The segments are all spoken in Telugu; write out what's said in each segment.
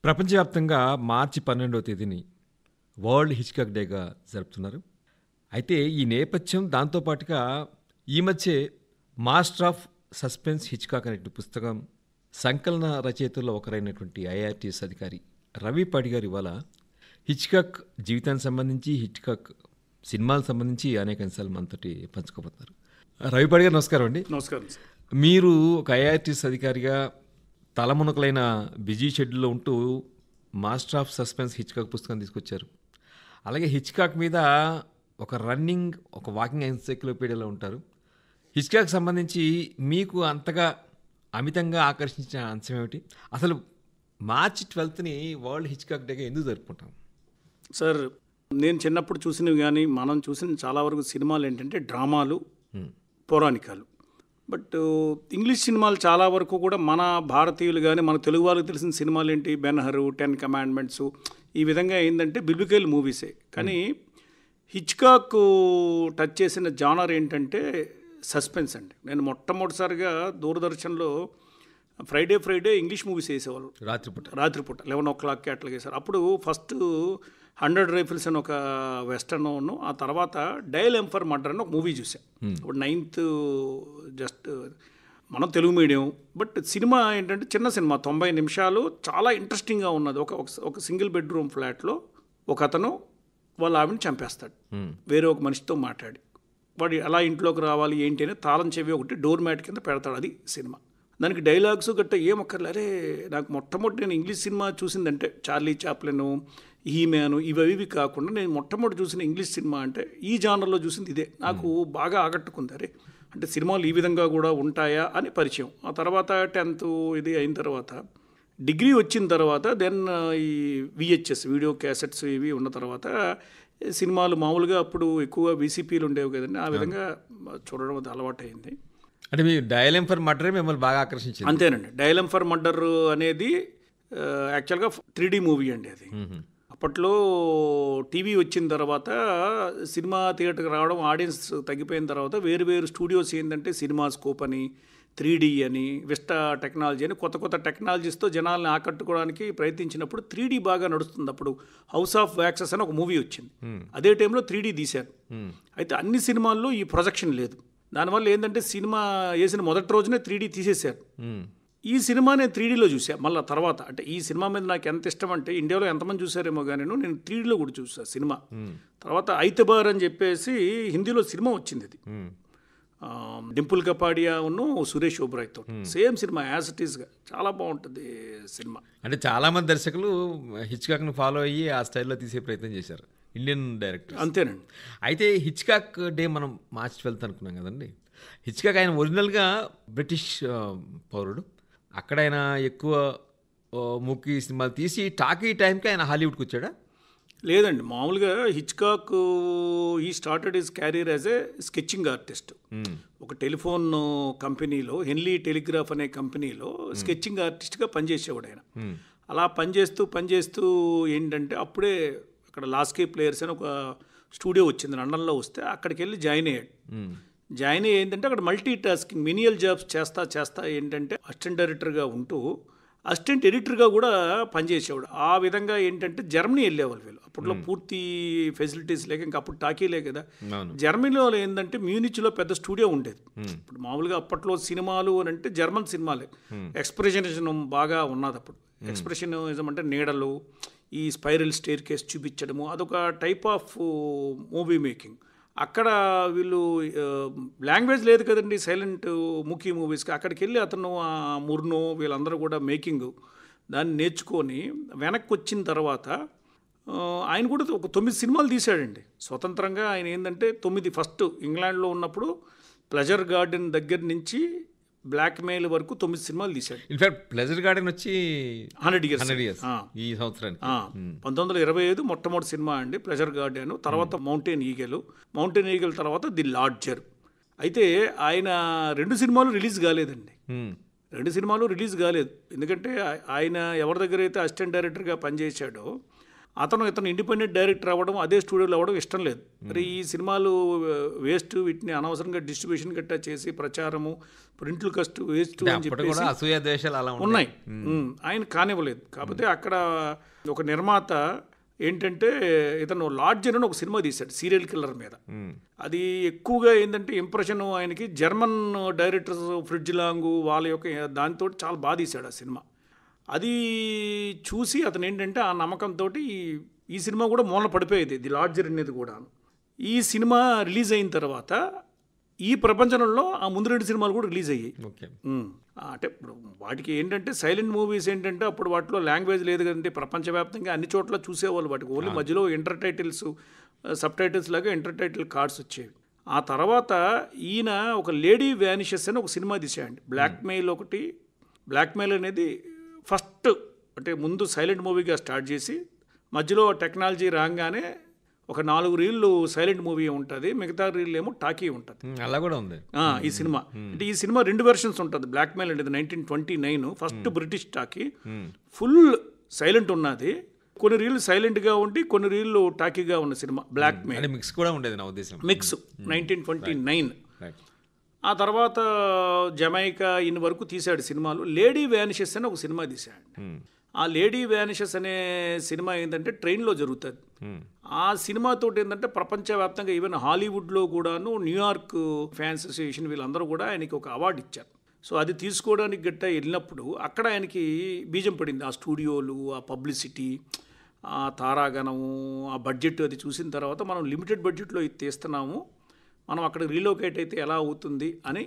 ప్రపంచవ్యాప్తంగా మార్చి 12వ తేదీని వరల్డ్ హిచ్కాక్ డేగా జరుపుతున్నారు. అయితే ఈ నేపథ్యం దాంతో పాటుగా ఈ మధ్యే మాస్టర్ ఆఫ్ సస్పెన్స్ హిచ్కాక్ అనే పుస్తకం సంకలన రచయితల్లో ఒకరైనటువంటి ఐఆర్టీఎస్ అధికారి రవి పాడి గారు ఇవాళ హిచ్కాక్ జీవితానికి సంబంధించి, హిచ్కాక్ సినిమాలకు సంబంధించి అనేక అంశాలు మనతోటి పంచుకోబోతున్నారు. రవి పాడి గారు నమస్కారం అండి. నమస్కారం సార్. మీరు ఒక ఐఆర్టీఎస్ అధికారిగా తలమునకలైన బిజీ షెడ్యూల్లో ఉంటూ మాస్టర్ ఆఫ్ సస్పెన్స్ హిచ్కాక్ పుస్తకం తీసుకొచ్చారు. అలాగే హిచ్కాక్ మీద ఒక వాకింగ్ ఎన్సైక్లోపీడియాలో ఉంటారు. హిచ్కాక్ సంబంధించి మీకు అంతగా అమితంగా ఆకర్షించిన అంశం ఏమిటి? అసలు మార్చి 12ని వరల్డ్ హిచ్కాక్ డేగా ఎందుకు జరుపుకుంటాం? సార్, నేను చిన్నప్పుడు చూసినవి కానీ మనం చూసిన చాలా వరకు సినిమాలు ఏంటంటే డ్రామాలు, పౌరాణికాలు. బట్ ఇంగ్లీష్ సినిమాలు చాలా వరకు కూడా మన భారతీయులు కానీ మన తెలుగు వాళ్ళకి తెలిసిన సినిమాలు ఏంటి, బెన్హర్, 10 కమాండ్మెంట్స్, ఈ విధంగా ఏంటంటే బిబ్లికల్ మూవీసే. కానీ హిచ్కాక్ టచ్ చేసిన జానర్ ఏంటంటే సస్పెన్స్ అండి. నేను మొట్టమొదటిసారిగా దూరదర్శన్లో ఫ్రైడే ఇంగ్లీష్ మూవీస్ వేసేవాళ్ళు రాత్రిపూట 11 o'clock అట్లా వేశారు. అప్పుడు ఫస్ట్ 100 రైఫిల్స్ అని ఒక వెస్టర్న్, ఆ తర్వాత డయల్ ఎంఫర్ మర్డర్ అని ఒక మూవీ చూసాను. ఇప్పుడు 9th జస్ట్ మనం తెలుగు మీడియం. బట్ సినిమా ఏంటంటే చిన్న సినిమా, 90 నిమిషాలు, చాలా ఇంట్రెస్టింగ్గా ఉన్నది. ఒక సింగిల్ బెడ్రూమ్ ఫ్లాట్లో ఒక అతను వాళ్ళ ఆవిడని చంపేస్తాడు వేరే ఒక మనిషితో మాట్లాడి. వాడు ఎలా ఇంట్లోకి రావాలి ఏంటి అని తాళం చెవి ఒకటి డోర్ మ్యాట్ కింద పెడతాడు. అది సినిమా. దానికి డైలాగ్స్ గట్ట ఏమొక్కర్లే. అరే, నాకు మొట్టమొదటి నేను ఇంగ్లీష్ సినిమా చూసిందంటే చార్లీ చాప్లిన్, హీమ్యాన్, ఇవి కాకుండా నేను మొట్టమొదటి చూసిన ఇంగ్లీష్ సినిమా అంటే ఈ జానర్లో చూసింది ఇదే. నాకు బాగా ఆకట్టుకుంది. అరే, అంటే సినిమాలు ఈ విధంగా కూడా ఉంటాయా అని పరిచయం. ఆ తర్వాత 10th ఇది అయిన తర్వాత, డిగ్రీ వచ్చిన తర్వాత దెన్ ఈ VHS వీడియో క్యాసెట్స్ ఇవి ఉన్న తర్వాత సినిమాలు మామూలుగా అప్పుడు ఎక్కువ VCPలు ఉండేవి కదండి. ఆ విధంగా చూడడం అది అలవాటు అయింది. అంటే మీ డయల్ ఎంఫర్ మర్డర్ మిమ్మల్ని బాగా ఆకర్షించింది? అంతేనండి. డయల్ ఎంఫర్ మర్డర్ అనేది యాక్చువల్గా 3D మూవీ అండి. అది అప్పట్లో టీవీ వచ్చిన తర్వాత సినిమా థియేటర్కి రావడం, ఆడియన్స్ తగ్గిపోయిన తర్వాత వేరు స్టూడియోస్ ఏంటంటే సినిమా స్కోప్ అని, 3D అని, విస్టా టెక్నాలజీ అని కొత్త టెక్నాలజీస్తో జనాల్ని ఆకట్టుకోవడానికి ప్రయత్నించినప్పుడు 3D బాగా నడుస్తుంది. అప్పుడు హౌస్ ఆఫ్ వ్యాక్సెస్ అని ఒక మూవీ వచ్చింది. అదే టైంలో 3D తీశారు. అయితే అన్ని సినిమాల్లో ఈ ప్రొజెక్షన్ లేదు. దానివల్ల ఏంటంటే సినిమా వేసిన మొదటి రోజునే 3D తీసేశారు. ఈ సినిమా నేను 3Dలో చూసాను. మళ్ళీ తర్వాత అంటే ఈ సినిమా మీద నాకు ఎంత ఇష్టం అంటే, ఇండియాలో ఎంతమంది చూసారేమో కానీ నేను 3Dలో కూడా చూసాను సినిమా. తర్వాత ఐతబార్ అని చెప్పేసి హిందీలో సినిమా వచ్చింది. అది డింపుల్ కపాడియా ఉన్ను సురేష్ ఓబ్రాయ్తో సేమ్ సినిమా, యాజ్ ఇట్ ఈస్గా చాలా బాగుంటుంది సినిమా. అంటే చాలామంది దర్శకులు హిచ్కాక్ను ఫాలో అయ్యి ఆ స్టైల్లో తీసే ప్రయత్నం చేశారు, ఇండియన్ డైరెక్టర్. అంతేనండి. అయితే హిచ్కాక్ డే మనం మార్చి 12 అనుకున్నాం కదండి. హిచ్కాక్ ఆయన ఒరిజినల్గా బ్రిటిష్ పౌరుడు. అక్కడ ఆయన ఎక్కువ మూకీ సినిమాలు తీసి టాకీ టైంకి ఆయన హాలీవుడ్కి వచ్చాడా? లేదండి, మామూలుగా హిచ్కాక్ ఈ started his carrier as a sketching artist. ఒక టెలిఫోన్ కంపెనీలో, హెన్లీ టెలిగ్రాఫ్ అనే కంపెనీలో స్కెచింగ్ ఆర్టిస్ట్గా పనిచేసేవాడు ఆయన. అలా పనిచేస్తూ ఏంటంటే అప్పుడే అక్కడ లాస్కే ప్లేయర్స్ అని ఒక స్టూడియో వచ్చింది లండన్లో. వస్తే అక్కడికి వెళ్ళి జాయిన్ అయ్యి ఏంటంటే అక్కడ మల్టీ టాస్కింగ్ మెనియల్ జాబ్స్ చేస్తా ఏంటంటే అసిస్టెంట్ డైరెక్టర్గా ఉంటూ అసిస్టెంట్ ఎడిటర్గా కూడా పనిచేసేవాడు. ఆ విధంగా ఏంటంటే జర్మనీ వెళ్ళేవాళ్ళు వీళ్ళు. అప్పట్లో పూర్తి ఫెసిలిటీస్ లేక, ఇంకా అప్పుడు టాకీలే కదా. జర్మనీలో ఏంటంటే మ్యూనిచ్లో పెద్ద స్టూడియో ఉండేది. ఇప్పుడు మామూలుగా అప్పట్లో సినిమాలు అని అంటే జర్మన్ సినిమాలే. ఎక్స్ప్రెషనిజం బాగా ఉన్నది అప్పుడు. ఎక్స్ప్రెషనిజం అంటే నీడలు, ఈ స్పైరల్ స్టేర్ కేస్ చూపించడము, అదొక టైప్ ఆఫ్ మూవీ మేకింగ్. అక్కడ వీళ్ళు లాంగ్వేజ్ లేదు కదండి, సైలెంట్ మూకీ మూవీస్కి. అక్కడికి వెళ్ళి అతను ఆ ముర్నో వీళ్ళందరూ కూడా మేకింగ్ దాన్ని నేర్చుకొని వెనక్కి వచ్చిన తర్వాత ఆయన కూడా ఒక 9 సినిమాలు తీశాడండి స్వతంత్రంగా. ఆయన ఏంటంటే 9 ఫస్ట్ ఇంగ్లాండ్లో ఉన్నప్పుడు ప్లెజర్ గార్డెన్ దగ్గర నుంచి బ్లాక్ మెయిల్ వరకు 9 సినిమాలు తీశాడు. ఇన్ఫాక్ట్ ప్లెజర్ గార్డెన్ వచ్చి 100 years ఈ సంవత్సరానికి 1925 మొట్టమొదటి సినిమా అండి ప్లెజర్ గార్డెన్. తర్వాత మౌంటైన్ ఈగల్ తర్వాత ది లాడ్జర్. అయితే ఆయన 2 సినిమాలు రిలీజ్ కాలేదండి. 2 సినిమాలు రిలీజ్ కాలేదు. ఎందుకంటే ఆయన ఎవరి దగ్గర అయితే అసిస్టెంట్ డైరెక్టర్గా పనిచేశాడో ఇతను ఇండిపెండెంట్ డైరెక్టర్ అవ్వడం, అదే స్టూడియోలో అవ్వడం ఇష్టం లేదు. మరి ఈ సినిమాలు వేస్ట్, వీటిని అనవసరంగా డిస్ట్రిబ్యూషన్ గట్టా చేసి ప్రచారము, ప్రింట్లు కస్ట్ వేస్ట్ అని అప్పుడు చెప్పేసి కూడా అసూయ ద్వేషాలు అలా ఉన్నాయి. ఆయన కానివ్వలేదు. కాకపోతే అక్కడ ఒక నిర్మాత ఏంటంటే ఇతను లాడ్జర్ అని ఒక సినిమా తీశాడు సీరియల్ కిల్లర్ మీద. అది ఎక్కువగా ఏంటంటే ఇంప్రెషన్ ఆయనకి జర్మన్ డైరెక్టర్స్ ఫ్రిడ్జ్ లాంగు వాళ్ళ యొక్క దానితో చాలా బాగా తీశాడు ఆ సినిమా. అది చూసి అతను ఏంటంటే ఆ నమ్మకంతో ఈ సినిమా కూడా మూలన పడిపోయేది, ది లాడ్జర్ అనేది కూడా. ఈ సినిమా రిలీజ్ అయిన తర్వాత ఈ ప్రపంచంలో ఆ ముందు 2 సినిమాలు కూడా రిలీజ్ అయ్యాయి. ఓకే. అంటే ఇప్పుడు వాటికి ఏంటంటే సైలెంట్ మూవీస్ ఏంటంటే అప్పుడు వాటిలో లాంగ్వేజ్ లేదు కదంటే, ప్రపంచవ్యాప్తంగా అన్ని చోట్ల చూసేవాళ్ళు. వాటికి ఓన్లీ మధ్యలో ఇంటర్ టైటిల్స్, సబ్ టైటిల్స్ లాగా ఇంటర్ టైటిల్ కార్డ్స్ వచ్చేవి. ఆ తర్వాత ఈయన ఒక లేడీ వ్యానిషెస్ అని ఒక సినిమా తీసాయండి. బ్లాక్మెయిల్ ఒకటి. బ్లాక్మెయిల్ అనేది ఫస్ట్ అంటే ముందు సైలెంట్ మూవీగా స్టార్ట్ చేసి మధ్యలో టెక్నాలజీ రాగానే ఒక 4 రీళ్ళు సైలెంట్ మూవీ ఉంటుంది, మిగతా రీళ్ళు ఏమో టాకీ ఉంటుంది. అలా కూడా ఉంది ఈ సినిమా. అంటే ఈ సినిమా 2 వెర్షన్స్ ఉంటుంది. బ్లాక్మెయిల్ అనేది 1929 first British talkie, full silent ఉన్నది. కొన్ని రీళ్ళు సైలెంట్గా ఉండి కొన్ని రీళ్ళు టాకీగా ఉన్న సినిమా బ్లాక్మెయిల్. మిక్స్ కూడా ఉండేది నా ఉద్దేశం. మిక్స్ 1929. ఆ తర్వాత జమైకా ఇన్ని వరకు తీశాడు సినిమాలు. లేడీ వ్యానిషెస్ అని ఒక సినిమా తీశాడు. ఆ లేడీ వ్యానిషెస్ అనే సినిమా ఏంటంటే ట్రైన్లో జరుగుతుంది. ఆ సినిమాతో ఏంటంటే ప్రపంచవ్యాప్తంగా ఈవెన్ హాలీవుడ్లో కూడాను న్యూయార్క్ ఫ్యాన్స్ అసోసియేషన్ వీళ్ళందరూ కూడా ఆయనకి ఒక అవార్డు ఇచ్చారు. సో అది తీసుకోవడానికి గట్టా వెళ్ళినప్పుడు అక్కడ ఆయనకి బీజం పడింది. ఆ స్టూడియోలు, ఆ పబ్లిసిటీ, ఆ తారాగణము, ఆ బడ్జెట్ అది చూసిన తర్వాత మనం లిమిటెడ్ బడ్జెట్లో ఇది తీస్తున్నాము, మనం అక్కడ రీలోకేట్ అయితే ఎలా అవుతుంది అని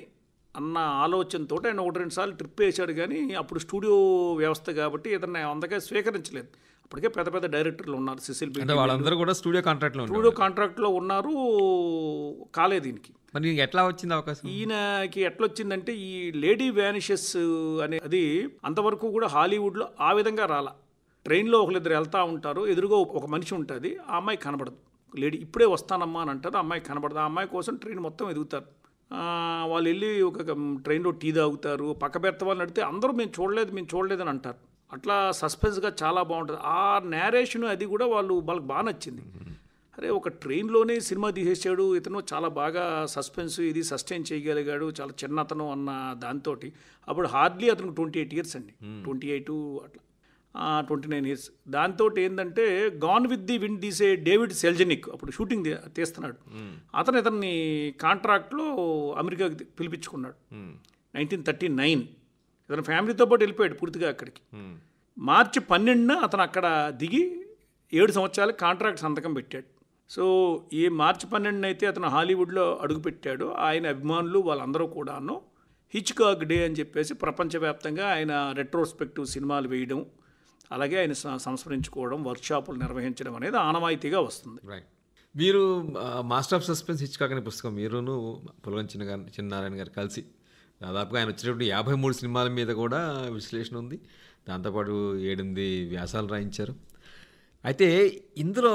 అన్న ఆలోచనతో ఆయన 1-2 సార్లు ట్రిప్ వేశాడు. కానీ అప్పుడు స్టూడియో వ్యవస్థ కాబట్టి ఇతన్ని అందుకే స్వీకరించలేదు. అప్పటికే పెద్ద పెద్ద డైరెక్టర్లు ఉన్నారు, సిసిల్ బి, వాళ్ళందరూ కూడా స్టూడియో కాంట్రాక్ట్లో ఉన్నారు, కాలేదు దీనికి. మరి ఎట్లా వచ్చింది అవకాశం? ఈయనకి ఎట్లా వచ్చిందంటే ఈ లేడీ వ్యానిషెస్ అనేది అంతవరకు కూడా హాలీవుడ్లో ఆ విధంగా రాలా. ట్రైన్లో ఒకరిద్దరు వెళ్తూ ఉంటారు, ఎదురుగా ఒక మనిషి ఉంటుంది, ఆ అమ్మాయి కనబడదు. లేడీ ఇప్పుడే వస్తానమ్మా అని అంటారు, ఆ అమ్మాయి కనబడదు. ఆ అమ్మాయి కోసం ట్రైన్ మొత్తం ఎదుగుతారు. వాళ్ళు వెళ్ళి ఒక ట్రైన్లో టీ తాగుతారు, పక్క బెర్త వాళ్ళని అడిగితే అందరూ మేము చూడలేదు అని అంటారు. అట్లా సస్పెన్స్గా చాలా బాగుంటుంది. ఆ నేరేషన్ అది కూడా వాళ్ళకి బాగా నచ్చింది. అరే ఒక ట్రైన్లోనే సినిమా తీసేసాడు ఇతను, చాలా బాగా సస్పెన్స్ ఇది సస్టైన్ చేయగలిగాడు, చాలా చిన్న అతను అన్న దాంతో. అప్పుడు హార్డ్లీ అతనికి 28 years అండి, 28 అట్లా 29 years. దాంతో ఏంటంటే గాన్ విత్ ది విండ్ తీసే డేవిడ్ సెల్జనిక్ అప్పుడు షూటింగ్ తీస్తున్నాడు. ఇతన్ని కాంట్రాక్ట్లో అమెరికాకి పిలిపించుకున్నాడు 1939. ఇతను ఫ్యామిలీతో పాటు వెళ్ళిపోయాడు పూర్తిగా అక్కడికి. మార్చి 12న అతను అక్కడ దిగి 7 సంవత్సరాలు కాంట్రాక్ట్ సంతకం పెట్టాడు. సో ఈ మార్చి 12న అయితే అతను హాలీవుడ్లో అడుగుపెట్టాడు. ఆయన అభిమానులు వాళ్ళందరూ కూడాను హిచ్కాక్ డే అని చెప్పేసి ప్రపంచవ్యాప్తంగా ఆయన రెట్రోస్పెక్టివ్ సినిమాలు వేయడం, అలాగే ఆయన సంస్మరించుకోవడం, వర్క్షాపులు నిర్వహించడం అనేది ఆనవాయితీగా వస్తుంది. రైట్. మీరు మాస్టర్ ఆఫ్ సస్పెన్స్ హిచ్కాక్ అనే పుస్తకం మీరును పులగన్ చిన్నారాయణ గారు కలిసి దాదాపుగా ఆయన వచ్చినప్పుడు 53 సినిమాల మీద కూడా విశ్లేషణ ఉంది. దాంతోపాటు 8 వ్యాసాలు రాయించారు. అయితే ఇందులో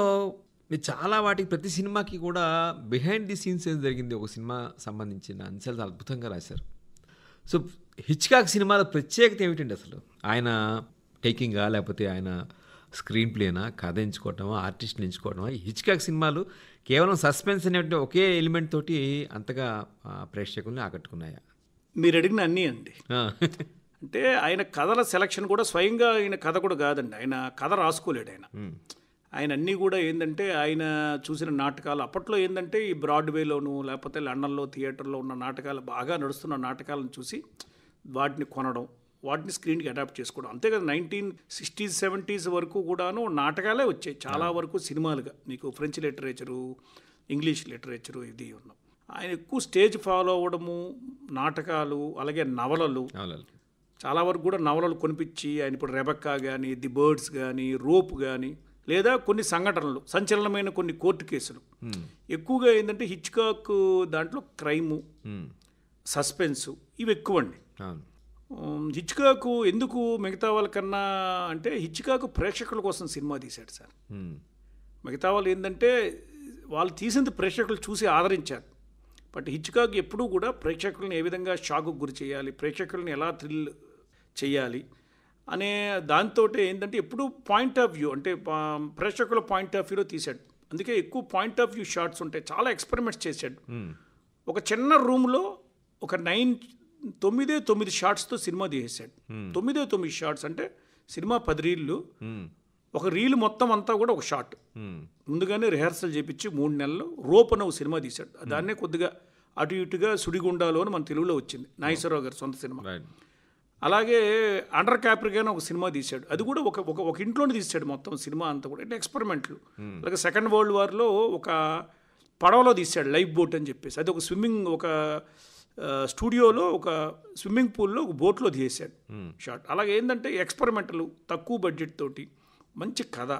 మీరు చాలా వాటికి ప్రతి సినిమాకి కూడా బిహైండ్ ది సీన్స్ ఏం జరిగింది ఒక సినిమా సంబంధించిన అంశాలు అద్భుతంగా రాశారు. సో హిచ్కాక్ సినిమాల ప్రత్యేకత ఏమిటండి అసలు? ఆయన టేకింగా, లేకపోతే ఆయన స్క్రీన్ ప్లేనా, కథ ఎంచుకోవటమా, ఆర్టిస్ట్ని ఎంచుకోవటమా? హిచ్కాక్ సినిమాలు కేవలం సస్పెన్స్ అనేటువంటి ఒకే ఎలిమెంట్ తోటి అంతగా ప్రేక్షకుల్ని ఆకట్టుకున్నాయా? మీరు అడిగిన అన్నీ అండి. అంటే ఆయన కథల సెలక్షన్ కూడా స్వయంగా ఆయన కథ కూడా కాదండి, ఆయన కథ రాసుకోలేడు. ఆయన అన్నీ కూడా ఏంటంటే ఆయన చూసిన నాటకాలు అప్పట్లో ఏంటంటే ఈ బ్రాడ్వేలోను లేకపోతే లండన్లో థియేటర్లో ఉన్న నాటకాలు, బాగా నడుస్తున్న నాటకాలను చూసి వాటిని కొనడం, వాటిని స్క్రీన్కి అడాప్ట్ చేసుకోవడం. అంతే కదా 1960s 70s వరకు కూడాను నాటకాలే వచ్చాయి చాలా వరకు సినిమాలుగా. మీకు ఫ్రెంచ్ లిటరేచరు, ఇంగ్లీష్ లిటరేచరు ఇది ఉన్నాం. ఆయన ఎక్కువ స్టేజ్ ఫాలో అవ్వడము, నాటకాలు, అలాగే నవలలు, చాలా వరకు కూడా నవలలు కొనిపించి ఆయన ఇప్పుడు రెబెక్కా కానీ, ది బర్డ్స్ కానీ, రోప్ కానీ, లేదా కొన్ని సంఘటనలు, సంచలనమైన కొన్ని కోర్టు కేసులు. ఎక్కువగా ఏంటంటే హిచ్కాక్ దాంట్లో క్రైము, సస్పెన్సు ఇవి ఎక్కువ అండి. హిచ్కాక్ ఎందుకు మిగతా వాళ్ళకన్నా అంటే హిచ్కాక్ ప్రేక్షకుల కోసం సినిమా తీశాడు సార్. మిగతా వాళ్ళు ఏంటంటే వాళ్ళు తీసింది ప్రేక్షకులు చూసి ఆదరించారు. బట్ హిచ్కాక్ ఎప్పుడూ కూడా ప్రేక్షకులను ఏ విధంగా షాక్కు గురి చేయాలి, ప్రేక్షకులను ఎలా థ్రిల్ చేయాలి, అనే దాంతో ఏంటంటే ఎప్పుడు పాయింట్ ఆఫ్ వ్యూ అంటే ప్రేక్షకుల పాయింట్ ఆఫ్ వ్యూలో తీశాడు. అందుకే ఎక్కువ పాయింట్ ఆఫ్ వ్యూ షాట్స్ ఉంటాయి. చాలా ఎక్స్పెరిమెంట్స్ చేశాడు. ఒక చిన్న రూమ్లో ఒక 9 షాట్స్తో సినిమా తీసేశాడు. 9 షాట్స్ అంటే సినిమా 10 రీళ్ళు, ఒక రీల్ మొత్తం అంతా కూడా ఒక షాట్. ముందుగానే రిహార్సల్ చేపించి 3 నెలల్లో రోప్ అనే ఒక సినిమా తీశాడు. దాన్నే కొద్దిగా అటు ఇటుగా సుడిగుండాలో అని మన తెలుగులో వచ్చింది, నాగేశ్వరరావు గారి సొంత సినిమా. అలాగే అండర్ క్యాప్రిగానే ఒక సినిమా తీశాడు. అది కూడా ఒక ఇంట్లోనే తీశాడు మొత్తం సినిమా అంతా కూడా. అంటే ఎక్స్పెరిమెంట్లు. అలాగే సెకండ్ వరల్డ్ వార్లో ఒక పడవలో తీశాడు, లైఫ్ బోట్ అని చెప్పేసి. అది ఒక స్విమ్మింగ్, ఒక స్టూడియోలో ఒక స్విమ్మింగ్ పూల్లో ఒక బోట్లో తీసాడు షాట్. అలాగే ఏంటంటే ఎక్స్పెరిమెంటల్, తక్కువ బడ్జెట్ తోటి, మంచి కథ,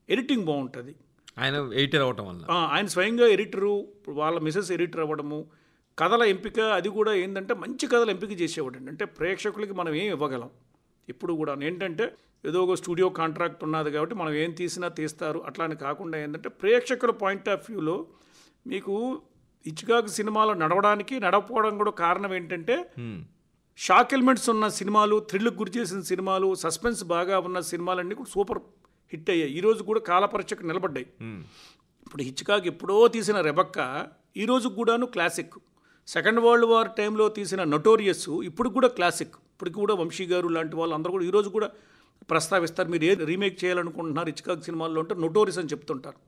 ఎడిటింగ్ బాగుంటుంది. ఆయన ఎడిటర్ అవ్వటం వల్ల, ఆయన స్వయంగా ఎడిటరు, వాళ్ళ మిసెస్ ఎడిటర్ అవ్వడము, కథల ఎంపిక, అది కూడా ఏంటంటే మంచి కథల ఎంపిక చేసేవాడు. అంటే ప్రేక్షకులకి మనం ఏం ఇవ్వగలం ఇప్పుడు కూడా ఏంటంటే ఏదో ఒక స్టూడియో కాంట్రాక్ట్ ఉన్నది కాబట్టి మనం ఏం తీసినా తీస్తారు అట్లా అని కాకుండా ఏంటంటే ప్రేక్షకుల పాయింట్ ఆఫ్ వ్యూలో మీకు హిచ్కాక్ సినిమాలో నడవకపోవడం కూడా కారణం ఏంటంటే షాక్ ఎలిమెంట్స్ ఉన్న సినిమాలు, థ్రిల్కి గురి చేసిన సినిమాలు, సస్పెన్స్ బాగా ఉన్న సినిమాలన్నీ కూడా సూపర్ హిట్ అయ్యాయి. ఈరోజు కూడా కాలపరీక్షకు నిలబడ్డాయి. ఇప్పుడు హిచ్కాక్ ఎప్పుడో తీసిన రెబెక్కా ఈరోజు కూడాను క్లాసిక్. సెకండ్ వరల్డ్ వార్ టైంలో తీసిన నోటోరియస్ ఇప్పుడు కూడా క్లాసిక్. ఇప్పటికి కూడా వంశీ గారు లాంటి వాళ్ళు అందరూ కూడా ఈరోజు కూడా ప్రస్తావిస్తారు. మీరు ఏ రీమేక్ చేయాలనుకుంటున్నారు హిచ్కాక్ సినిమాల్లో అంటే నోటోరియస్ అని చెప్తుంటారు.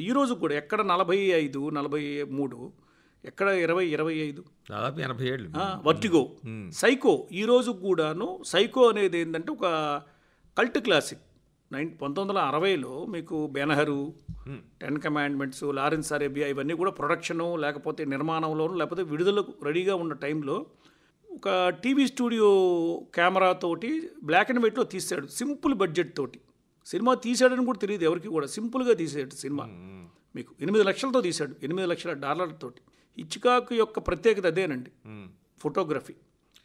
ఈరోజు కూడా ఎక్కడ 45, 43, ఎక్కడ 20, 25, దాదాపు 80 ఏళ్ళు. Vertigo, psycho. ఈరోజు కూడాను సైకో అనేది ఏంటంటే ఒక కల్ట్ క్లాసిక్. 1960లో మీకు బెనహరు, 10 కమాండ్మెంట్స్, లారెన్స్ అరేబియా ఇవన్నీ కూడా ప్రొడక్షను లేకపోతే నిర్మాణంలోనూ లేకపోతే విడుదలకు రెడీగా ఉన్న టైంలో ఒక టీవీ స్టూడియో కెమెరాతోటి బ్లాక్ అండ్ వైట్లో తీసాడు. సింపుల్ బడ్జెట్ తోటి సినిమా తీసాడని కూడా తెలియదు ఎవరికి కూడా. సింపుల్గా తీసాడు సినిమా. మీకు 8 లక్షలతో తీశాడు, $8 లక్షల. హిచ్కాక్ యొక్క ప్రత్యేకత అదేనండి, ఫోటోగ్రఫీ,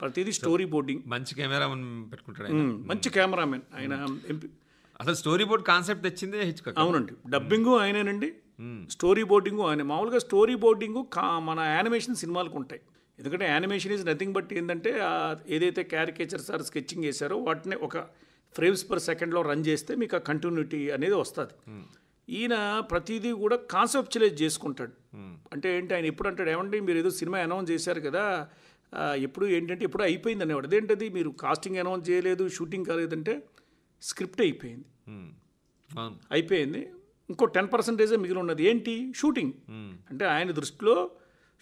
ప్రతిదీ స్టోరీ బోర్డింగ్. మంచి కెమెరామెన్ పెట్టుకుంటాడు, మంచి కెమెరామెన్ ఆయన. అసలు స్టోరీ బోర్డ్ కాన్సెప్ట్ తెచ్చిందే హిచ్కాక్. అవునండి, డబ్బింగు ఆయనేనండి, స్టోరీ బోర్డింగు ఆయన. మామూలుగా స్టోరీ బోర్డింగు మన యానిమేషన్ సినిమాలకు ఉంటాయి. ఎందుకంటే యానిమేషన్ ఈజ్ నథింగ్ బట్ ఏంటంటే ఏదైతే క్యారికేచర్స్ ఆర్ స్కెచ్చింగ్ చేశారో వాటిని ఒక ఫ్రేమ్స్ పర్ సెకండ్లో రన్ చేస్తే మీకు ఆ కంటిన్యూటీ అనేది వస్తుంది. ఈయన ప్రతిదీ కూడా కాన్సెప్చువలైజ్ చేసుకుంటాడు. అంటే ఏంటి, ఆయన ఎప్పుడు అంటాడు, ఏమంటే మీరు ఏదో సినిమా అనౌన్స్ చేశారు కదా, ఎప్పుడు ఏంటంటే ఎప్పుడు అయిపోయింది అనేవాడు. అదేంటది మీరు కాస్టింగ్ అనౌన్స్ చేయలేదు, షూటింగ్ కాలేదంటే స్క్రిప్ట్ అయిపోయింది, ఇంకో 10% మిగిలి ఉన్నది ఏంటి, షూటింగ్. అంటే ఆయన దృష్టిలో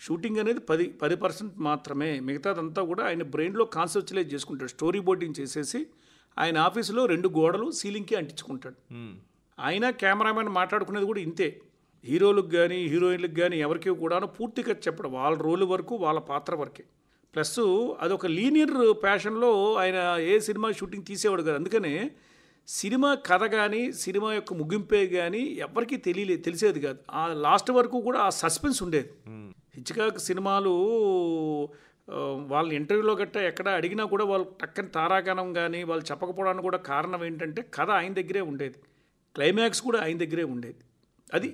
షూటింగ్ అనేది 10% మాత్రమే, మిగతాదంతా కూడా ఆయన బ్రెయిన్లో కాన్సెప్చువలైజ్ చేసుకుంటాడు. స్టోరీ బోర్డింగ్ చేసేసి ఆయన ఆఫీసులో 2 గోడలు సీలింగ్కి అంటించుకుంటాడు. ఆయన కెమెరామెన్ మాట్లాడుకునేది కూడా ఇంతే. హీరోలకు కానీ హీరోయిన్లకు కానీ ఎవరికి కూడా పూర్తిగా చెప్పడం, వాళ్ళ రోల్ వరకు వాళ్ళ పాత్ర వరకే. ప్లస్ అదొక లీనియర్ ప్యాషన్లో ఆయన ఏ సినిమా షూటింగ్ తీసేవాడు కదా. అందుకనే సినిమా కథ కానీ సినిమా యొక్క ముగింపే కానీ ఎవరికి తెలిసేది కాదు. ఆ లాస్ట్ వరకు కూడా ఆ సస్పెన్స్ ఉండేది. హిచ్కాక్ సినిమాలు వాళ్ళ ఇంటర్వ్యూలో గట్టా ఎక్కడ అడిగినా కూడా వాళ్ళు టక్కని తారాగణం కానీ వాళ్ళు చెప్పకపోవడానికి కూడా కారణం ఏంటంటే కథ ఆయన దగ్గరే ఉండేది, క్లైమాక్స్ కూడా ఆయన దగ్గరే ఉండేది. అది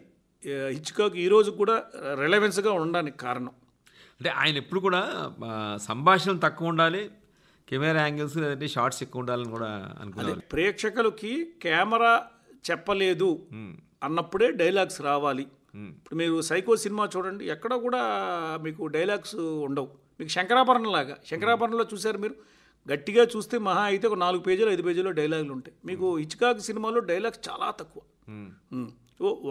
హిచ్కాక్ ఈరోజు కూడా రిలవెన్స్గా ఉండడానికి కారణం. అంటే ఆయన ఎప్పుడు కూడా సంభాషణలు తక్కువ ఉండాలి, కెమెరా యాంగిల్స్ లేదంటే షార్ట్స్ ఎక్కువ ఉండాలని కూడా అనుకున్నారు. ప్రేక్షకులకి కెమెరా చెప్పలేదు అన్నప్పుడే డైలాగ్స్ రావాలి. ఇప్పుడు మీరు సైకో సినిమా చూడండి, ఎక్కడ కూడా మీకు డైలాగ్స్ ఉండవు. మీకు శంకరాభరణం లాగా, శంకరాభరణంలో చూశారు మీరు, గట్టిగా చూస్తే మహా అయితే ఒక 4 పేజీలు 5 పేజీలో డైలాగులు ఉంటాయి. మీకు హిచ్కాక్ సినిమాలో డైలాగ్స్ చాలా తక్కువ.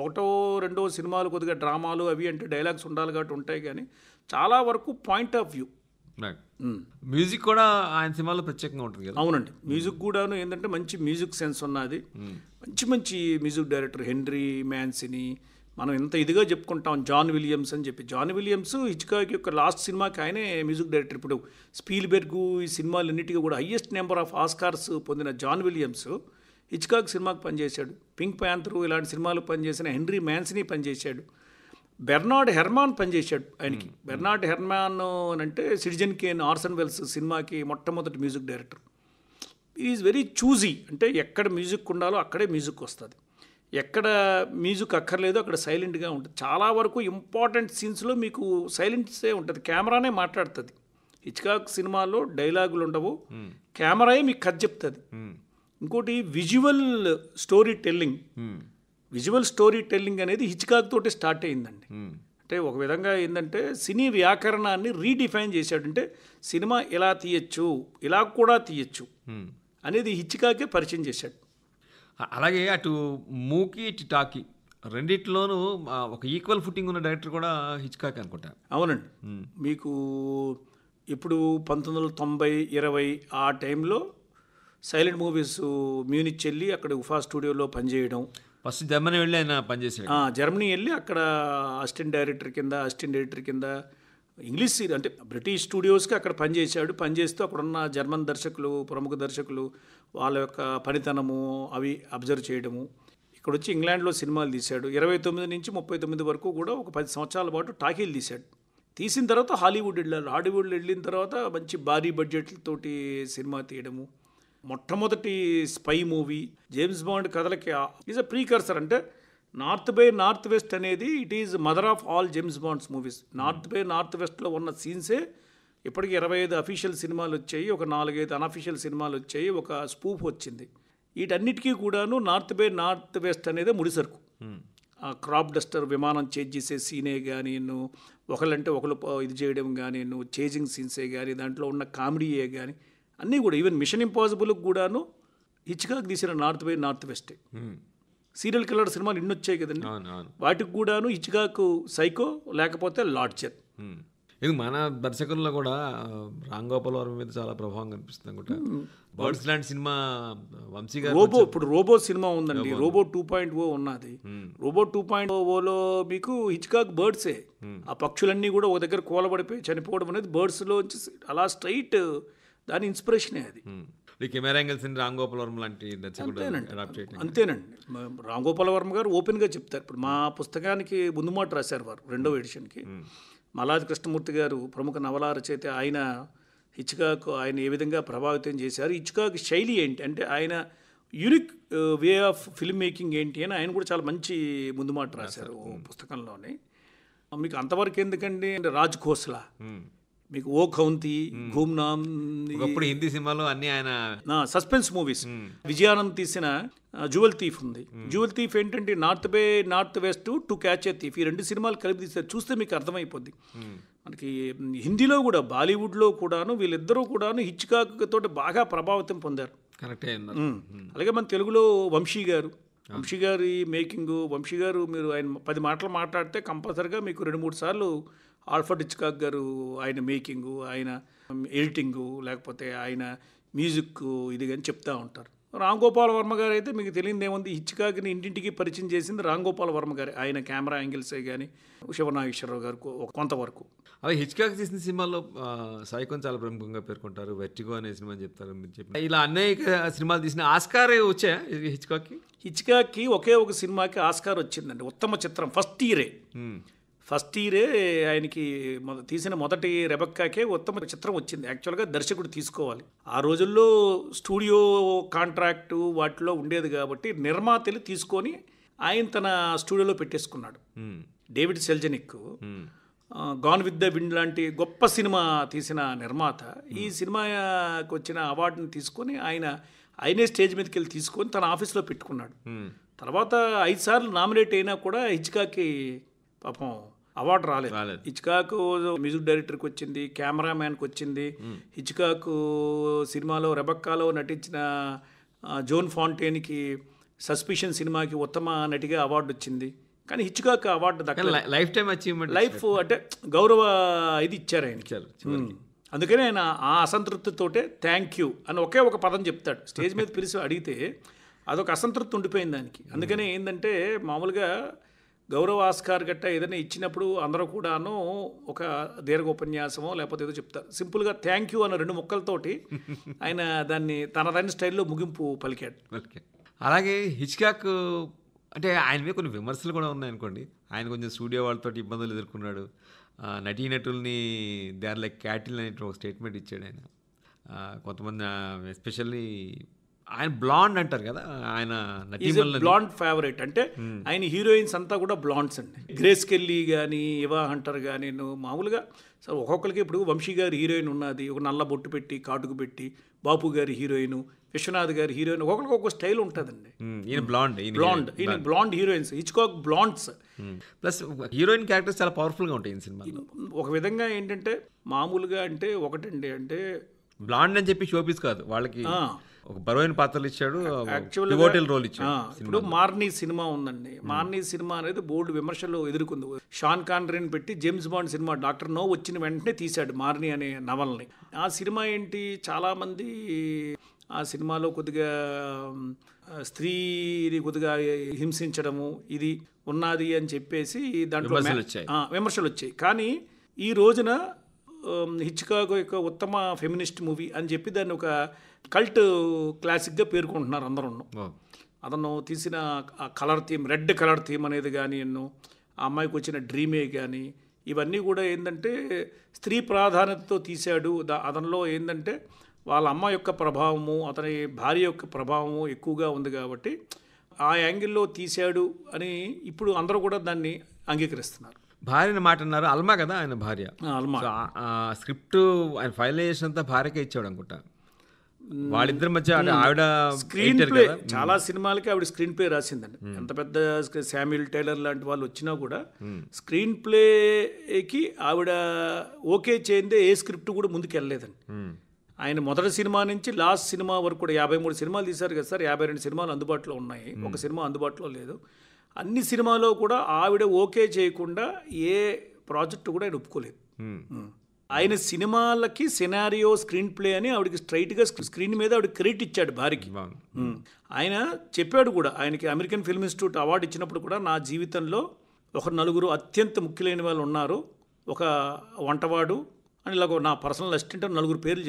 1, 2 సినిమాలు కొద్దిగా డ్రామాలు అవి అంటే డైలాగ్స్ ఉండాలి కాబట్టి ఉంటాయి, కానీ చాలా వరకు పాయింట్ ఆఫ్ వ్యూ. మ్యూజిక్ కూడా ఆయన సినిమాలో ప్రత్యేకంగా ఉంటుంది కదా. అవునండి, మ్యూజిక్ కూడాను ఏంటంటే మంచి మ్యూజిక్ సెన్స్ ఉన్నది. మంచి మ్యూజిక్ డైరెక్టర్ హెన్రీ మ్యాన్సిని మనం ఇంత ఇదిగా చెప్పుకుంటాం. జాన్ విలియమ్స్ అని చెప్పి, జాన్ విలియమ్స్ హిచ్కాక్ యొక్క లాస్ట్ సినిమాకి ఆయనే మ్యూజిక్ డైరెక్టర్. ఇప్పుడు స్పీల్బెర్గ్ ఈ సినిమాలన్నిటికీ కూడా హయ్యెస్ట్ నెంబర్ ఆఫ్ ఆస్కార్స్ పొందిన జాన్ విలియమ్స్ హిచ్కాక్ సినిమాకి పనిచేశాడు. పింక్ ప్యాంథర్ ఇలాంటి సినిమాలు పనిచేసిన హెన్రీ మ్యాన్సిని పనిచేశాడు. బెర్నార్డ్ హెర్మాన్ పనిచేశాడు ఆయనకి. బెర్నార్డ్ హెర్మాన్ అంటే సిటిజన్ కేన్, ఆర్సన్ వెల్స్ సినిమాకి మొట్టమొదటి music director. Is very choosy. అంటే ఎక్కడ మ్యూజిక్ ఉండాలో అక్కడే మ్యూజిక్ వస్తుంది, ఎక్కడ మ్యూజిక్ అక్కర్లేదో అక్కడ సైలెంట్గా ఉంటుంది. చాలా వరకు ఇంపార్టెంట్ సీన్స్లో మీకు సైలెన్సే ఉంటుంది, కెమెరానే మాట్లాడుతుంది. హిచ్కాక్ సినిమాలో డైలాగులు ఉండవు, కెమెరాయే మీకు కథ చెప్తుంది. ఇంకోటి visual story telling. Visual story telling అనేది హిచ్కాక్ తోటి స్టార్ట్ అయిందండి. అంటే ఒక విధంగా ఏంటంటే సినీ వ్యాకరణాన్ని రీడిఫైన్ చేశాడు. అంటే సినిమా ఇలా తీయచ్చు, ఇలా కూడా తీయచ్చు అనేది హిచ్కాకే పరిచయం చేశాడు. అలాగే అటు మూకీ ఇటు టాకీ రెండిట్లోనూ ఒక ఈక్వల్ ఫుటింగ్ ఉన్న డైరెక్టర్ కూడా హిచ్కాక్ అనుకుంటా. అవునండి. మీకు ఇప్పుడు 1990, 20 ఆ టైంలో సైలెంట్ మూవీస్ మ్యూనిచ్ వెళ్ళి అక్కడ ఉఫా స్టూడియోలో పనిచేయడం. ఫస్ట్ జర్మనీ వెళ్ళి ఆయన పనిచేశాడు. జర్మనీ వెళ్ళి అక్కడ అసిస్టెంట్ డైరెక్టర్ కింద ఇంగ్లీష్ అంటే బ్రిటిష్ స్టూడియోస్కి అక్కడ పనిచేశాడు. పనిచేస్తూ అక్కడున్న జర్మన్ దర్శకులు, ప్రముఖ దర్శకులు వాళ్ళ యొక్క పనితనము అవి అబ్జర్వ్ చేయడము. ఇక్కడ వచ్చి ఇంగ్లాండ్లో సినిమాలు తీశాడు. 29 నుంచి 39 వరకు కూడా ఒక 10 సంవత్సరాల పాటు టాకీలు తీశాడు. తీసిన తర్వాత హాలీవుడ్ వెళ్ళారు. హాలీవుడ్ వెళ్ళిన తర్వాత మంచి భారీ బడ్జెట్లతోటి సినిమా తీయడము. మొట్టమొదటి స్పై మూవీ జేమ్స్ బాండ్ కథలకి ఈజ్ అ ప్రీకర్సర్. అంటే నార్త్ బై నార్త్ వెస్ట్ అనేది it is mother of all James Bonds movies. North by North వెస్ట్లో ఉన్న సీన్సే ఇప్పటికి 25 అఫీషియల్ సినిమాలు వచ్చాయి, ఒక 4-5 అన్అఫీషియల్ సినిమాలు వచ్చాయి, ఒక స్పూఫ్ వచ్చింది. వీటన్నిటికీ కూడాను నార్త్ బై నార్త్ వెస్ట్ అనేది ముడిసరుకు. ఆ క్రాప్ డస్టర్ విమానం చేజ్ చేసే సీనే కానీ, ఒకళ్ళంటే ఒకళ్ళు ఇది చేయడం కానీ, చేజింగ్ సీన్సే కానీ, దాంట్లో ఉన్న కామెడీయే కానీ అన్నీ కూడా ఈవెన్ మిషన్ ఇంపాసిబుల్కి కూడాను హిచ్కాక్ తీసిన నార్త్ బై నార్త్ వెస్టే. సీరియల్ కిల్లర్ సినిమాలు ఇన్ని వచ్చాయి కదండి, వాటికి కూడాను హిచ్కాక్ సైకో లేకపోతే లాడ్జర్. ఇది మన దర్శకుల్లో కూడా రామ్ గోపాల్ వర్మ మీద చాలా ప్రభావం కనిపిస్తుంది అనుకుంటా. బర్డ్స్ లాంటి సినిమా వంశీ గారు ఇప్పుడు రోబో సినిమా ఉందండి, రోబో 2.0 ఉన్నది. రోబో 2.0లో మీకు హిచ్కాక్ బర్డ్సే. ఆ పక్షులన్నీ కూడా ఒక దగ్గర కూలబడిపోయి చనిపోవడం అనేది బర్డ్స్లో అలా స్ట్రైట్ దాని ఇన్స్పిరేషనే అది. కెమెరా యాంగిల్స్ రామ్ గోపాల్ వర్మ లాంటి దర్శకుడు అంతేనండి. రామ్ గోపాల్ వర్మ గారు ఓపెన్గా చెప్తారు. ఇప్పుడు మా పుస్తకానికి ముందు మాట రాశారు వారు 2వ ఎడిషన్కి. మల్లాది కృష్ణమూర్తి గారు ప్రముఖ నవలా రచయిత. ఆయన హిచ్కాక్ ఆయన ఏ విధంగా ప్రభావితం చేశారు, హిచ్కాక్ శైలి ఏంటి, అంటే ఆయన unique way of film making ఏంటి అని ఆయన కూడా చాలా మంచి ముందు మాట రాశారు పుస్తకంలోనే. మీకు అంతవరకు ఎందుకండి అంటే రాజ్ ఖోస్లా, మీకు ఓ కౌంతి, ఘూమ్నామ్, ఒకప్పుడు హిందీ సినిమాలో అన్ని ఆయన సస్పెన్స్ మూవీస్. విజయానంద్ తీసిన జువెల్ థీఫ్ ఉంది. జువెల్ థీఫ్ ఏంటంటే North by Northwest To Catch a Thief, ఈ 2 సినిమాలు కలిపి తీస్తారు. చూస్తే మీకు అర్థమైపోద్ది. మనకి హిందీలో కూడా బాలీవుడ్లో కూడాను వీళ్ళిద్దరూ కూడాను హిచ్కాక్ తోటి బాగా ప్రభావితం పొందారు. కరెక్టే. అలాగే మన తెలుగులో వంశీ గారి మేకింగ్. వంశీ గారు మీరు ఆయన 10 మాటలు మాట్లాడితే కంపల్సరిగా మీకు 2-3 సార్లు ఆల్ఫర్డ్ హిచ్కాక్ గారు ఆయన మేకింగు, ఆయన ఎడిటింగు, లేకపోతే ఆయన మ్యూజిక్ ఇది కానీ చెప్తూ ఉంటారు. రామ్ గోపాల్ వర్మ గారు అయితే మీకు తెలియదు ఏముంది, హిచ్కాక్ని ఇంటింటికి పరిచయం చేసింది రామ్ గోపాల్ వర్మ గారు. ఆయన కెమెరా యాంగిల్సే కానీ శివనాగేశ్వరరావు గారు కొంతవరకు. అవి హిచ్కాక్ తీసిన సినిమాల్లో సైకోన్ చాలా ప్రముఖంగా పేర్కొంటారు. వెర్టిగో అనే సినిమా చెప్తారు మీరు చెప్పి. ఇలా అనేక సినిమాలు తీసిన ఆస్కార్ వచ్చాయా హిచ్కాక్కి ఒకే ఒక సినిమాకి ఆస్కార్ వచ్చిందండి, ఉత్తమ చిత్రం. ఫస్ట్ ఇయరే ఆయనకి తీసిన మొదటి రెబక్కాకే ఉత్తమ చిత్రం వచ్చింది. యాక్చువల్గా దర్శకుడు తీసుకోవాలి. ఆ రోజుల్లో స్టూడియో కాంట్రాక్టు వాటిలో ఉండేది కాబట్టి నిర్మాతలు తీసుకొని ఆయన తన స్టూడియోలో పెట్టేసుకున్నాడు. David Selznick Gone with the Wind లాంటి గొప్ప సినిమా తీసిన నిర్మాత ఈ సినిమాకి వచ్చిన అవార్డుని తీసుకొని ఆయనే స్టేజ్ మీదకి వెళ్ళి తీసుకొని తన ఆఫీస్లో పెట్టుకున్నాడు. తర్వాత 5 సార్లు నామినేట్ అయినా కూడా హిచ్కాక్కి పాపం అవార్డు రాలేదు. హిచ్కాక్ మ్యూజిక్ డైరెక్టర్కి వచ్చింది, కెమెరామ్యాన్కి వచ్చింది. హిచ్కాక్ సినిమాలో రెబక్కాలో నటించిన జోన్ ఫాంటైన్కి సస్పిషన్ సినిమాకి ఉత్తమ నటిగా అవార్డు వచ్చింది. కానీ హిచ్కాక్ అవార్డు దక్కలేదు. లైఫ్ టైం అచీవ్మెంట్, లైఫ్ అంటే గౌరవ ఇది ఇచ్చారు ఆయనకి. అందుకని ఆయన ఆ అసంతృప్తితోటే థ్యాంక్ యూ అని ఒకే ఒక పదం చెప్తాడు. స్టేజ్ మీద పిలిచి అడిగితే అదొక అసంతృప్తి ఉండిపోయింది దానికి. అందుకని ఏంటంటే మామూలుగా గౌరవ ఆస్కార్ గట్ట ఏదైనా ఇచ్చినప్పుడు అందరూ కూడాను ఒక దీర్ఘ ఉపన్యాసమో లేకపోతే ఏదో చెప్తారు. సింపుల్గా థ్యాంక్ యూ అన్న 2 ముక్కలతోటి ఆయన దాన్ని తనదైన స్టైల్లో ముగింపు పలికాడు. అలాగే హిచ్కాక్ అంటే ఆయన మీద కొన్ని విమర్శలు కూడా ఉన్నాయనుకోండి. ఆయన కొంచెం స్టూడియో వాళ్ళతో ఇబ్బందులు ఎదుర్కొన్నాడు. నటీనటుల్ని దే ఆర్ లైక్ క్యాటిల్ అనే ఒక స్టేట్మెంట్ ఇచ్చాడు ఆయన. కొంతమంది ఎస్పెషల్లీ ఆయన బ్లాండ్ అంటారు కదా, ఆయన బ్లాండ్ ఫేవరెట్. అంటే ఆయన హీరోయిన్స్ అంతా కూడా బ్లాండ్స్ అండి. గ్రేస్ కెల్లీ కానీ ఎవా హంటర్ కానీ మామూలుగా ఒక్కొక్కరికి ఇప్పుడు వంశీ గారి హీరోయిన్ ఉన్నది, ఒక నల్ల బొట్టు పెట్టి కాటుకు పెట్టి. బాపు గారి హీరోయిన్ విశ్వనాథ్ గారి హీరోయిన్, ఒక్కొక్కరికి ఒక్కొక్క స్టైల్ ఉంటుందండి. ఈయన బ్లాండ్ ఈయన blonde heroines, Hitchcock blondes. Plus heroine characters చాలా పవర్ఫుల్గా ఉంటాయి ఈ సినిమాలో. ఒక విధంగా ఏంటంటే మామూలుగా అంటే ఒకటండి, అంటే బ్లాండ్ అని చెప్పి షోపీస్ కాదు, వాళ్ళకి ఒక బరువైన పాత్రలు ఇచ్చాడు, యాక్చువల్గా రోల్ ఇచ్చాడు. ఇప్పుడు మార్నీ సినిమా ఉందండి. మార్నీ సినిమా అనేది బోల్డ్ విమర్శలు ఎదుర్కొంది. షాన్ కానరీని పెట్టి James Bond cinema Doctor No వచ్చిన వెంటనే తీశాడు మార్నీ అనే నవల్ని. ఆ సినిమా ఏంటి, చాలామంది ఆ సినిమాలో కొద్దిగా స్త్రీని కొద్దిగా హింసించడము ఇది ఉన్నది అని చెప్పేసి దాంట్లో విమర్శలు వచ్చాయి. కానీ ఈ రోజున హిచ్కాక్ యొక్క ఉత్తమ ఫెమినిస్ట్ మూవీ అని చెప్పి దాన్ని ఒక కల్ట్ క్లాసిక్గా పేర్కొంటున్నారు అందరూ. అతను తీసిన ఆ colour theme, red colour theme అనేది కానీ, ఆ అమ్మాయికి వచ్చిన డ్రీమే కానీ, ఇవన్నీ కూడా ఏంటంటే స్త్రీ ప్రాధాన్యతతో తీశాడు. అతనిలో ఏంటంటే వాళ్ళ అమ్మ యొక్క ప్రభావము, అతని భార్య యొక్క ప్రభావము ఎక్కువగా ఉంది కాబట్టి ఆ యాంగిల్లో తీశాడు అని ఇప్పుడు అందరూ కూడా దాన్ని అంగీకరిస్తున్నారు. భార్యని మాట అన్నారు, అల్మా కదా ఆయన భార్య. అల్మా స్క్రిప్ట్ ఆయన ఫైల్ చేసినంత భార్యకే ఇచ్చాడు అనుకుంటా. వాళ్ళిద్దరి మధ్య ఆవిడ స్క్రీన్ ప్లే, చాలా సినిమాలకి ఆవిడ స్క్రీన్ ప్లే రాసిందండి. ఎంత పెద్ద శామ్యూల్ టైలర్ లాంటి వాళ్ళు వచ్చినా కూడా స్క్రీన్ ప్లేకి ఆవిడ ఓకే చేయందే ఏ స్క్రిప్ట్ కూడా ముందుకు వెళ్ళలేదండి. ఆయన మొదటి సినిమా నుంచి లాస్ట్ సినిమా వరకు కూడా 53 సినిమాలు తీశారు కదా సార్. 52 సినిమాలు అందుబాటులో ఉన్నాయి, ఒక సినిమా అందుబాటులో లేదు. అన్ని సినిమాలో కూడా ఆవిడ ఓకే చేయకుండా ఏ ప్రాజెక్టు కూడా ఆయన ఒప్పుకోలేదు. ఆయన సినిమాలకి సినారియో, స్క్రీన్ ప్లే అని ఆవిడకి స్ట్రైట్గా స్క్రీన్ మీద ఆవిడ క్రెడిట్ ఇచ్చాడు భార్యకి. ఆయన చెప్పాడు కూడా, ఆయనకి అమెరికన్ ఫిల్మ్ ఇన్స్టిట్యూట్ అవార్డు ఇచ్చినప్పుడు కూడా, నా జీవితంలో ఒక నలుగురు అత్యంత ముఖ్యమైన వాళ్ళు ఉన్నారు, ఒక వంటవాడు అని ఇలాగ నా పర్సనల్ అసిస్టెంట్ అని నలుగురు పేర్లు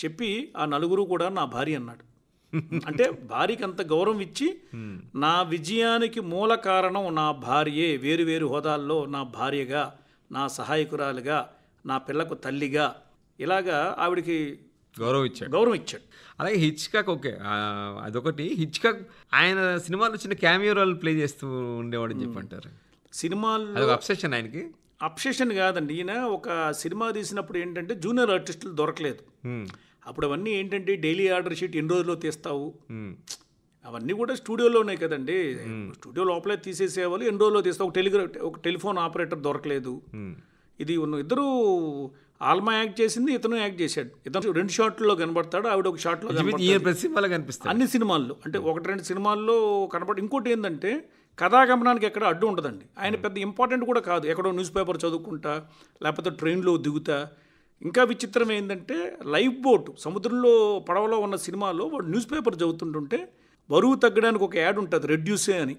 చెప్పి ఆ నలుగురు కూడా నా భార్య అన్నాడు. అంటే భార్యకి అంత గౌరవం ఇచ్చి, నా విజయానికి మూల కారణం నా భార్యే, వేరు వేరు హోదాల్లో నా భార్యగా, నా సహాయకురాలుగా, నా పిల్లకు తల్లిగా, ఇలాగా ఆవిడకి గౌరవం ఇచ్చాడు. అలాగే హిచ్కాక్ ఓకే, అదొకటి. హిచ్కాక్ ఆయన సినిమాలో చిన్న క్యామియో రోల్ ప్లే చేస్తూ ఉండేవాడు అని చెప్పి అంటారు. సినిమాల్లో అబ్సెషన్ ఆయనకి. అబ్సెషన్ కాదండి, ఈయన ఒక సినిమా తీసినప్పుడు ఏంటంటే జూనియర్ ఆర్టిస్టులు దొరకలేదు. అప్పుడు అవన్నీ ఏంటంటే డైలీ ఆర్డర్ షీట్ ఎన్ని రోజుల్లో తీస్తావు, అవన్నీ కూడా స్టూడియోలోనే కదండి. స్టూడియో లోపలే తీసేసేవాళ్ళు, ఎన్ని రోజుల్లో తీస్తావు. ఒక టెలిఫోన్ ఆపరేటర్ దొరకలేదు. ఇది ఇద్దరు, ఆల్మా యాక్ట్ చేసింది, ఇతను యాక్ట్ చేశాడు. ఇతను 2 షాట్లో కనబడతాడు, ఆవిడ ఒక షాట్లో కనిపిస్తాడు. అన్ని సినిమాల్లో అంటే 1-2 సినిమాల్లో కనబడి. ఇంకోటి ఏంటంటే కథాగమనానికి ఎక్కడ అడ్డు ఉండదండి. ఆయన పెద్ద ఇంపార్టెంట్ కూడా కాదు, ఎక్కడో న్యూస్ పేపర్ చదువుకుంటా, లేకపోతే ట్రైన్లో దిగుతా. ఇంకా విచిత్రం ఏంటంటే లైఫ్ బోట్, సముద్రంలో పడవలో ఉన్న సినిమాలో వాడు న్యూస్ పేపర్ చదువుతుంటుంటే బరువు తగ్గడానికి ఒక యాడ్ ఉంటుంది, రెడ్యూసే అని.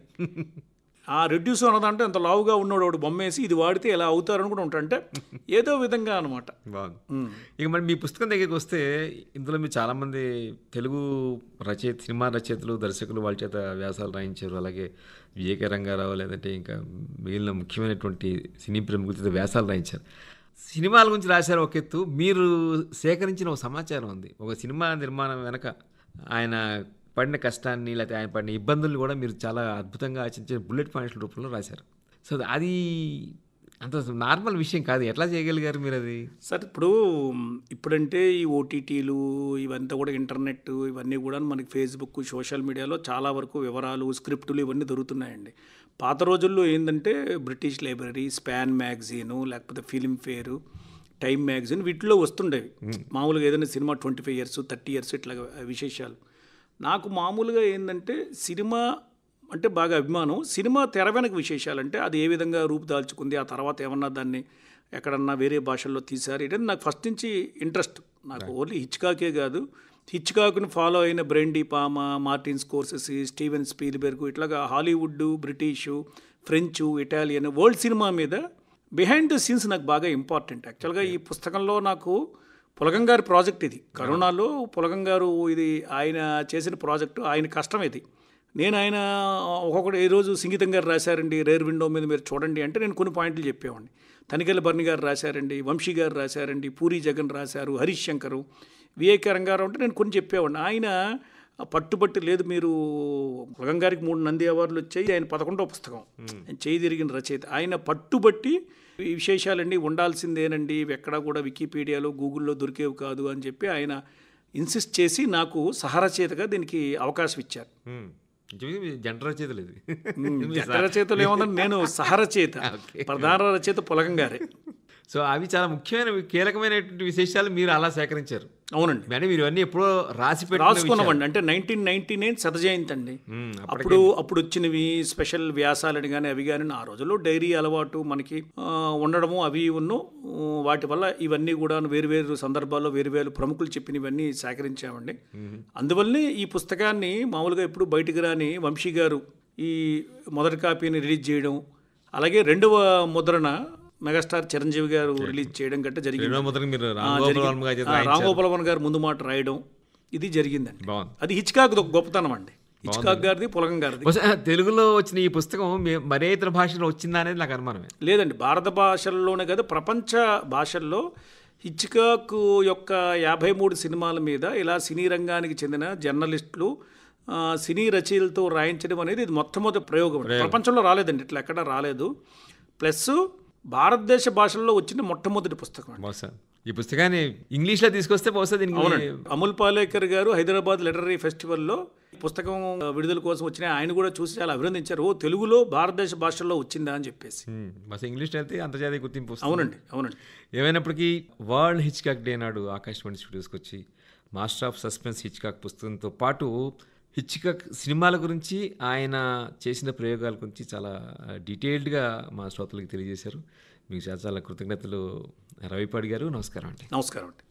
ఆ రెడ్యూస్ అన్నదంటే అంత లావుగా ఉన్నాడు వాడు బొమ్మేసి, ఇది వాడితే ఎలా అవుతారని కూడా ఉంటా, అంటే ఏదో విధంగా అనమాట. ఇక మరి మీ పుస్తకం దగ్గరికి వస్తే, ఇందులో మీరు చాలామంది తెలుగు సినిమా రచయితలు, దర్శకులు వాళ్ళ చేత వ్యాసాలు రాయించారు. అలాగే విజయకే రంగారావు, లేదంటే ఇంకా మిగిలిన ముఖ్యమైనటువంటి సినీ ప్రముఖులతో వ్యాసాలు రాయించారు. సినిమాల గురించి రాశారు ఒక ఎత్తు, మీరు సేకరించిన ఒక సమాచారం ఉంది. ఒక సినిమా నిర్మాణం వెనక ఆయన పడిన కష్టాన్ని, లేకపోతే ఆయన పడిన ఇబ్బందుల్ని కూడా మీరు చాలా అద్భుతంగా ఆచరించిన బుల్లెట్ పాయింట్ల రూపంలో రాశారు. సో అది అంత నార్మల్ విషయం కాదు, ఎట్లా చేయగలిగారు మీరు అది? సార్ ఇప్పుడంటే ఈ ఓటీటీలు ఇవంతా కూడా, ఇంటర్నెట్ ఇవన్నీ కూడా మనకి ఫేస్బుక్, సోషల్ మీడియాలో చాలా వరకు వివరాలు, స్క్రిప్టులు ఇవన్నీ దొరుకుతున్నాయండి. పాత రోజుల్లో ఏంటంటే బ్రిటిష్ లైబ్రరీ, స్పాన్ మ్యాగజీను, లేకపోతే ఫిల్మ్ ఫేరు, టైమ్ మ్యాగజైన్, వీటిలో వస్తుండేవి. మామూలుగా ఏదైనా సినిమా 25 years 30 years ఇట్లా విశేషాలు. నాకు మామూలుగా ఏంటంటే సినిమా అంటే బాగా అభిమానం. సినిమా తెర వెనక విశేషాలంటే అది ఏ విధంగా రూపుదాల్చుకుంది, ఆ తర్వాత ఏమన్నా దాన్ని ఎక్కడన్నా వేరే భాషల్లో తీశారు, ఇదే నాకు ఫస్ట్ నుంచి ఇంట్రెస్ట్. నాకు ఓన్లీ హిచ్కాకే కాదు, హిచ్కాక్ను ఫాలో అయిన బ్రైన్ డి పామా, మార్టిన్ స్కోర్సెసీ, స్టీవెన్ స్పీల్బెర్గ్, ఇట్లాగా Hollywood, British, French, Italian, world cinema మీద బిహైండ్ ద సీన్స్ నాకు బాగా ఇంపార్టెంట్. యాక్చువల్గా ఈ పుస్తకంలో నాకు పులగం గారి ప్రాజెక్ట్ ఇది. కరోనాలో పులగం గారు ఇది ఆయన చేసిన ప్రాజెక్టు, ఆయన కష్టం ఇది. నేను ఆయన ఒక్కొక్కటి ఈరోజు సంగీతం గారు రాశారండి రేర్ విండో మీద మీరు చూడండి అంటే నేను కొన్ని పాయింట్లు చెప్పేవాడిని. తనికెళ్ళ బర్ని గారు రాశారండి, వంశీ గారు రాశారండి, పూరి జగన్ రాశారు, హరీష్ శంకరు, విఏకే రంగారావు అంటే నేను కొన్ని చెప్పేవాడిని. ఆయన పట్టుబట్టి లేదు, మీరు పులగం గారికి 3 నంది అవార్డులు వచ్చాయి, ఆయన 11వ పుస్తకం చేయి తిరిగిన రచయిత. ఆయన పట్టుబట్టి ఈ విశేషాలన్నీ ఉండాల్సిందేనండి, ఇవి ఎక్కడా కూడా వికీపీడియాలో, గూగుల్లో దొరికేవి కాదు అని చెప్పి ఆయన ఇన్సిస్ట్ చేసి నాకు సహరచయితగా దీనికి అవకాశం ఇచ్చారు. జంట రచయితలు ఇది. రచయితలు ఏమన్నా, నేను సహరచయిత, ప్రధాన రచయిత పులగం గారే. సో అవి చాలా ముఖ్యమైన కీలకమైనటువంటి విశేషాలు మీరు అలా సేకరించారు. అవునండి, అంటే మీరు అన్నీ ఎప్పుడో రాసుకున్నామండి. అంటే 1999 శత జయంతి అండి. అప్పుడు వచ్చినవి స్పెషల్ వ్యాసాలని కానీ అవి కానీ, ఆ రోజుల్లో డైరీ అలవాటు మనకి ఉండడము అవి ఉన్ను, వాటి వల్ల ఇవన్నీ కూడా వేరు సందర్భాల్లో వేరు ప్రముఖులు చెప్పినవన్నీ సేకరించామండి. అందువల్లనే ఈ పుస్తకాన్ని మామూలుగా ఇప్పుడు బయటికి రాని వంశీ గారు ఈ మొదటి కాపీని రిలీజ్ చేయడం, అలాగే రెండవ ముద్రణ మెగాస్టార్ చిరంజీవి గారు రిలీజ్ చేయడం గట్ట జరిగింది. రామగోపాల్ వర్మ గారు ముందు మాట రాయడం ఇది జరిగిందండి. అది హిచ్కాక్ గొప్పతనం అండి. హిచ్కాక్ గారిది, పులగం గారిది. తెలుగులో వచ్చిన ఈ పుస్తకం మరే ఇతర భాషలో వచ్చిందా అనేది నాకు అనుమానమే. లేదండి, భారత భాషల్లోనే కాదు ప్రపంచ భాషల్లో హిచ్కాక్ యొక్క 53 సినిమాల మీద ఇలా సినీ రంగానికి చెందిన జర్నలిస్టులు సినీ రచయితలతో రాయించడం అనేది ఇది మొట్టమొదటి ప్రయోగం. ప్రపంచంలో రాలేదండి, ఇట్లా ఎక్కడా రాలేదు. ప్లస్ భారతదేశ భాషల్లో వచ్చిన మొట్టమొదటి పుస్తకం. ఈ పుస్తకాన్ని ఇంగ్లీష్లో తీసుకొస్తే బహుశా దీనికి అమూల్ పాలేకర్ గారు హైదరాబాద్ లిటరరీ ఫెస్టివల్లో పుస్తకం విడుదల కోసం వచ్చిన ఆయన కూడా చూసి చాలా అభినందించారు. తెలుగులో భారతదేశ భాషల్లో వచ్చిందా అని చెప్పేసి. ఇంగ్లీష్ అయితే అంతర్జాతీయ గుర్తింపు. అవునండి. ఏమైనప్పటికీ వరల్డ్ హిచ్కాక్ డే నాడు ఆకాశవాణి స్టూడియోస్కి వచ్చి మాస్టర్ ఆఫ్ సస్పెన్స్ హిచ్కాక్ పుస్తకంతో పాటు హిచ్కాక్ సినిమాల గురించి, ఆయన చేసిన ప్రయోగాల గురించి చాలా డీటెయిల్డ్గా మా శ్రోతలకు తెలియజేశారు. మీకు చాలా కృతజ్ఞతలు రవిపాడి గారు. నమస్కారం అండి. నమస్కారం అండి.